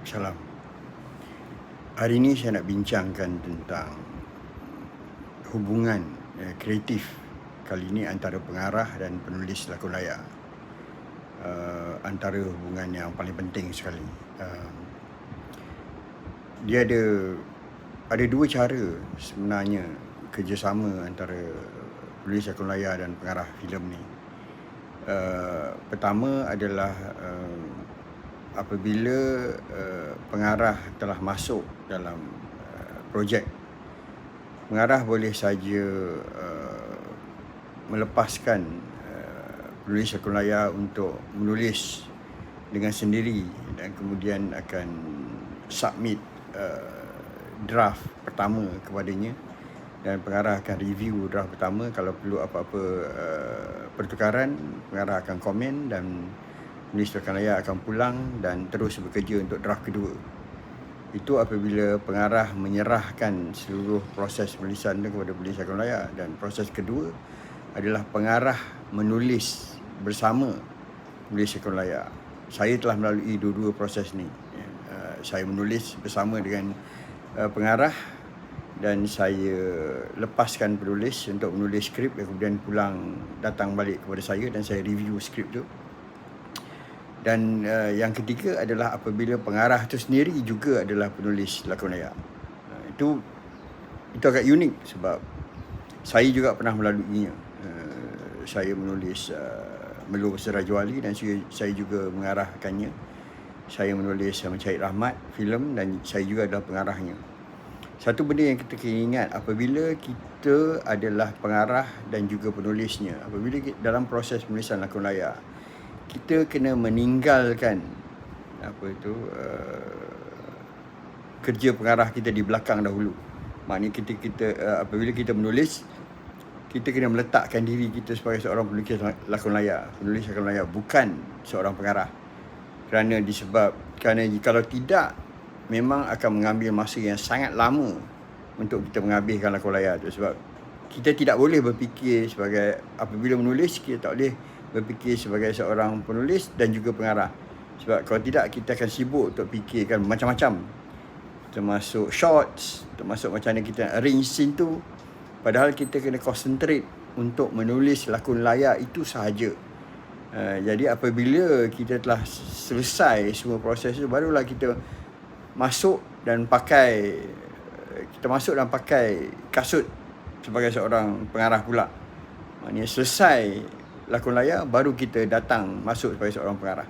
Salam. Hari ini saya nak bincangkan tentang hubungan kreatif kali ini antara pengarah dan penulis lakon layar. Antara hubungan yang paling penting sekali. Dia ada dua cara sebenarnya kerjasama antara penulis lakon layar dan pengarah filem ni. Pertama adalah apabila pengarah telah masuk dalam projek, pengarah boleh saja melepaskan penulis lakon layar untuk menulis dengan sendiri dan kemudian akan submit draft pertama kepadanya, dan pengarah akan review draft pertama. Kalau perlu apa-apa pertukaran, pengarah akan komen dan penulis lakon layar akan pulang dan terus bekerja untuk draft kedua. Itu apabila pengarah menyerahkan seluruh proses penulisan itu kepada penulis lakon layar. Dan proses kedua adalah pengarah menulis bersama penulis lakon layar. Saya telah melalui dua-dua proses ni. Saya menulis bersama dengan pengarah dan saya lepaskan penulis untuk menulis skrip, dan kemudian pulang datang balik kepada saya dan saya review skrip tu. Dan yang ketiga adalah apabila pengarah itu sendiri juga adalah penulis lakon layar. Itu agak unik sebab saya juga pernah melaluinya. Saya menulis Melur Serajwali dan saya juga mengarahkannya. Saya menulis Mencari Rahmat filem dan saya juga adalah pengarahnya. Satu benda yang kita kena ingat apabila kita adalah pengarah dan juga penulisnya, apabila dalam proses penulisan lakon layar, kita kena meninggalkan kerja pengarah kita di belakang dahulu. Maknanya kita apabila kita menulis, kita kena meletakkan diri kita sebagai seorang penulis lakon layar, bukan seorang pengarah. Kerana kalau tidak, memang akan mengambil masa yang sangat lama untuk kita menghabiskan lakon layar tu. Sebab kita tidak boleh berfikir sebagai, apabila menulis, kita tak boleh berfikir sebagai seorang penulis dan juga pengarah. Sebab kalau tidak, kita akan sibuk untuk fikirkan macam-macam, termasuk shots, termasuk macam mana kita arrange scene tu. Padahal kita kena concentrate untuk menulis lakon layar itu sahaja. Jadi apabila kita telah selesai semua proses itu, barulah kita masuk dan pakai kasut sebagai seorang pengarah pula. Maknanya selesai lakon layar, baru kita datang masuk sebagai seorang pengarah.